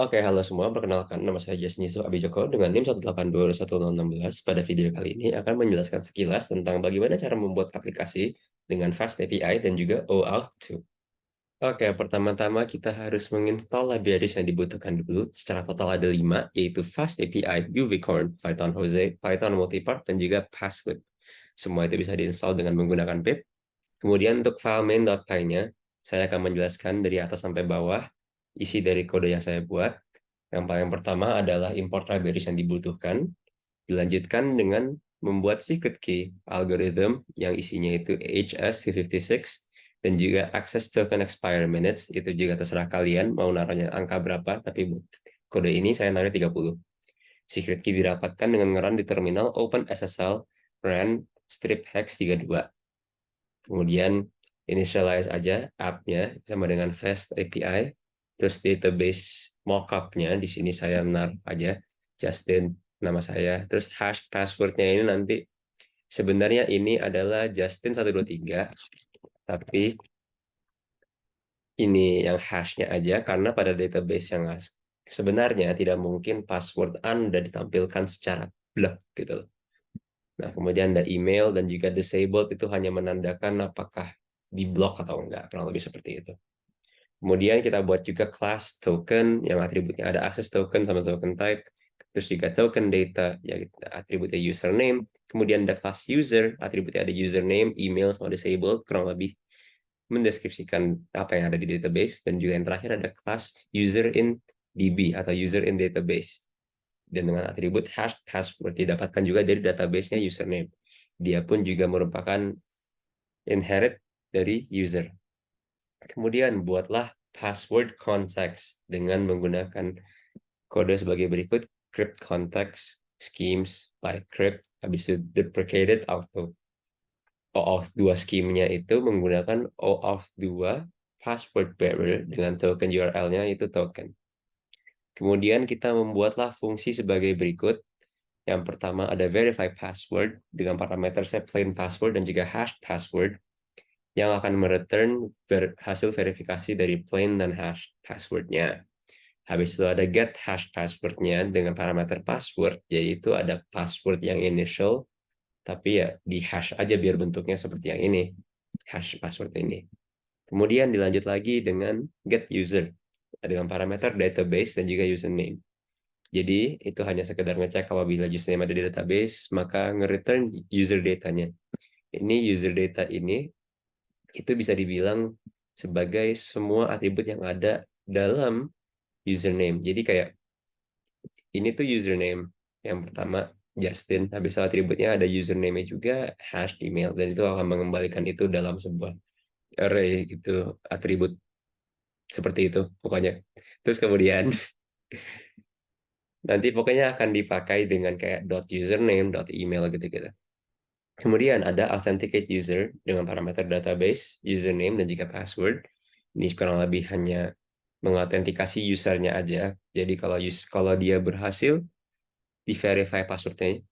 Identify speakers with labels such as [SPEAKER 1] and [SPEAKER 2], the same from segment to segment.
[SPEAKER 1] Oke, halo semua. Perkenalkan, nama saya Jasni Abijoko dengan NIM 1821016. Pada video kali ini akan menjelaskan sekilas tentang bagaimana cara membuat aplikasi dengan Fast API dan juga OAuth 2. Oke, pertama-tama kita harus menginstal libraries yang dibutuhkan dulu. Secara total ada 5, yaitu Fast API, UVcorn, Python Jose, Python Multipart, dan juga Passlib. Semua itu bisa diinstal dengan menggunakan pip. Kemudian untuk file main.py-nya, saya akan menjelaskan dari atas sampai bawah isi dari kode yang saya buat. Yang paling pertama adalah import libraries yang dibutuhkan. Dilanjutkan dengan membuat secret key algorithm yang isinya itu HS256 dan juga access token expire minutes. Itu juga terserah kalian mau naruhnya angka berapa, tapi kode ini saya naruh 30. Secret key didapatkan dengan ngeran di terminal OpenSSL run strip hex 32. Kemudian initialize aja app-nya sama dengan Fast API. Terus database mockup-nya di sini saya menaruh aja Justin nama saya. Terus hash password-nya ini nanti sebenarnya ini adalah Justin123, tapi ini yang hash-nya aja karena pada database yang sebenarnya tidak mungkin password Anda ditampilkan secara blok gitu. Nah, kemudian ada email dan juga disabled itu hanya menandakan apakah di blok atau enggak, kurang lebih seperti itu. Kemudian kita buat juga class token yang atributnya ada access token sama token type, terus juga token data yang atributnya username, kemudian ada class user, atributnya ada username, email sama disabled, kurang lebih mendeskripsikan apa yang ada di database, dan juga yang terakhir ada class user in DB atau user in database. Dan dengan atribut hash password didapatkan juga dari database-nya username. Dia pun juga merupakan inherit dari user. Kemudian buatlah password context dengan menggunakan kode sebagai berikut: crypt context schemes by crypt, habis itu deprecated auto. OAuth 2 scheme-nya itu menggunakan OAuth 2 password bearer dengan token URL-nya itu token. Kemudian kita membuatlah fungsi sebagai berikut. Yang pertama ada verify password dengan parameter set plain password dan juga hash password yang akan mereturn hasil verifikasi dari plain dan hash passwordnya. Habis itu ada get hash passwordnya dengan parameter password, yaitu ada password yang initial, tapi ya di hash aja biar bentuknya seperti yang ini, hash password ini. Kemudian dilanjut lagi dengan get user dengan parameter database dan juga username. Jadi itu hanya sekedar ngecek apabila username ada di database, maka nge-return user datanya. Ini user data ini itu bisa dibilang sebagai semua atribut yang ada dalam username. Jadi kayak ini tuh username yang pertama Justin, habis itu atributnya ada username-nya juga, hash email, dan itu akan mengembalikan itu dalam sebuah array gitu, atribut seperti itu pokoknya. Terus kemudian nanti pokoknya akan dipakai dengan kayak .username, .email gitu-gitu. Kemudian ada authenticate user dengan parameter database, username, dan juga password. Ini kurang lebih hanya mengautentikasi usernya aja. Jadi kalau dia berhasil di verify passwordnya,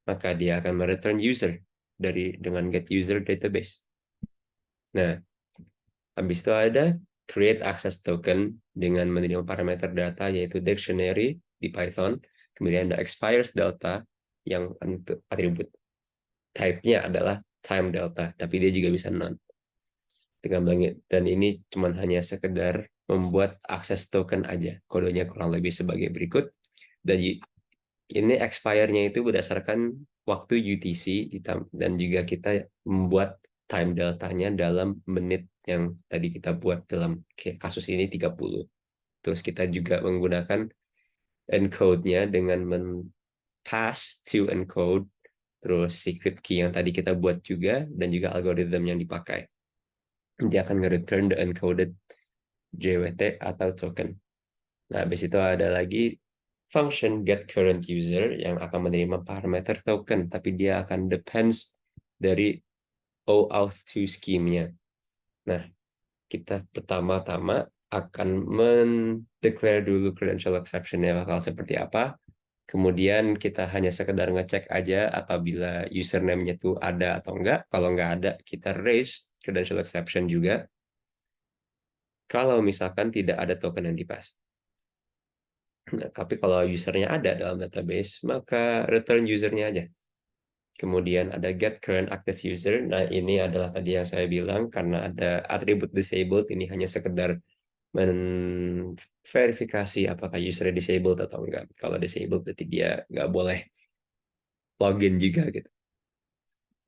[SPEAKER 1] maka dia akan mereturn user dengan get user database. Nah, habis itu ada create access token dengan menerima parameter data yaitu dictionary di Python. Kemudian ada expires delta yang untuk atribut type-nya adalah time delta, tapi dia juga bisa none. Dan ini cuma hanya sekedar membuat akses token aja. Kodenya kurang lebih sebagai berikut. Dan ini expire-nya itu berdasarkan waktu UTC dan juga kita membuat time delta-nya dalam menit yang tadi kita buat dalam kasus ini 30. Terus kita juga menggunakan encode-nya dengan pass to encode, terus secret key yang tadi kita buat juga, dan juga algoritma yang dipakai. Dia akan nge-return the encoded JWT atau token. Nah, habis itu ada lagi function get current user yang akan menerima parameter token, tapi dia akan depends dari OAuth 2 scheme-nya. Nah, kita pertama-tama akan mendeclare dulu credential exception-nya bakal seperti apa. Kemudian kita hanya sekedar ngecek aja apabila username-nya itu ada atau enggak. Kalau enggak ada, kita raise credential exception juga. Kalau misalkan tidak ada token yang dipass. Nah, tapi kalau usernya ada dalam database, maka return usernya aja. Kemudian ada get current active user. Nah, ini adalah tadi yang saya bilang, karena ada atribut disabled, ini hanya sekedar verifikasi apakah usernya disabled atau enggak. Kalau disabled, berarti dia nggak boleh login juga gitu.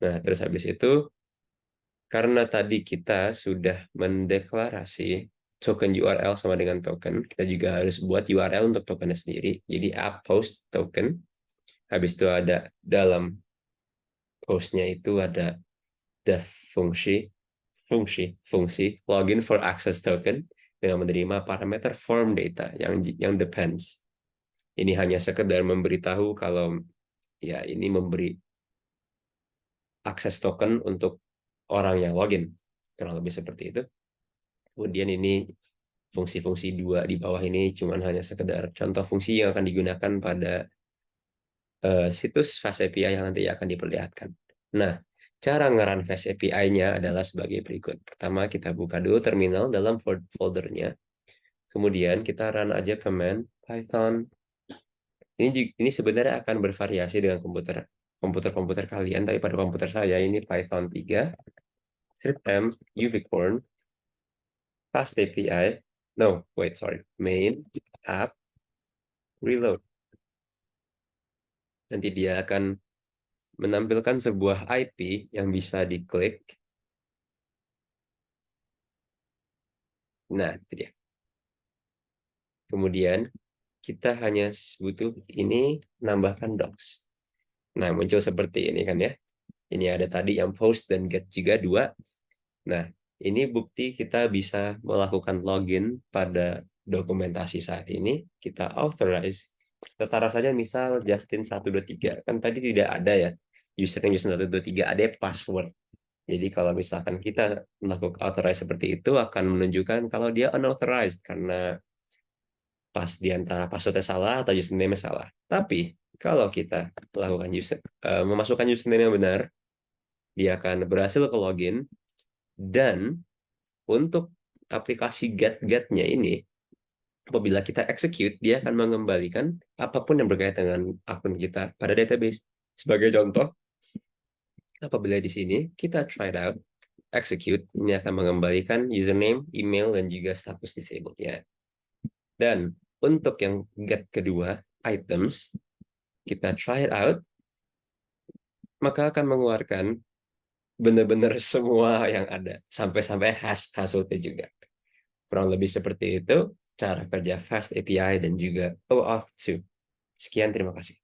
[SPEAKER 1] Nah, terus habis itu, karena tadi kita sudah mendeklarasi token URL sama dengan token, kita juga harus buat URL untuk tokennya sendiri. Jadi app post token. Habis itu ada dalam postnya itu ada the fungsi login for access token dengan menerima parameter form data yang depends. Ini hanya sekedar memberitahu kalau ya ini memberi akses token untuk orang yang login, kurang lebih seperti itu. Kemudian ini fungsi-fungsi dua di bawah ini cuman hanya sekedar contoh fungsi yang akan digunakan pada situs Fast API yang nanti akan diperlihatkan. Nah, cara nge-run Fast API-nya adalah sebagai berikut. Pertama, kita buka dulu terminal dalam foldernya. Kemudian kita run aja command Python. Ini sebenarnya akan bervariasi dengan komputer kalian, tapi pada komputer saya ini Python 3, script uvicorn, Fast API, no, wait, sorry, main, app, reload. Nanti dia akan menampilkan sebuah IP yang bisa diklik. Nah, itu dia. Kemudian kita hanya butuh ini nambahkan docs. Nah, muncul seperti ini kan ya. Ini ada tadi yang post dan get juga dua. Nah, ini bukti kita bisa melakukan login pada dokumentasi saat ini. Kita authorize. Kita taruh saja misal Justin 123. Kan tadi tidak ada ya username Justin 123, ada password. Jadi kalau misalkan kita melakukan authorize seperti itu akan menunjukkan kalau dia unauthorized karena pas di antara passwordnya salah atau username salah. Tapi kalau kita melakukan memasukkan username yang benar, dia akan berhasil ke login dan untuk aplikasi get-nya ini, apabila kita execute, dia akan mengembalikan apapun yang berkaitan dengan akun kita pada database. Sebagai contoh, apabila di sini kita try it out, execute, ini akan mengembalikan username, email, dan juga status disabled-nya. Dan untuk yang get kedua, items, kita try it out, maka akan mengeluarkan benar-benar semua yang ada, sampai-sampai hasilnya juga. Kurang lebih seperti itu cara kerja Fast API dan juga OAuth 2. Sekian, terima kasih.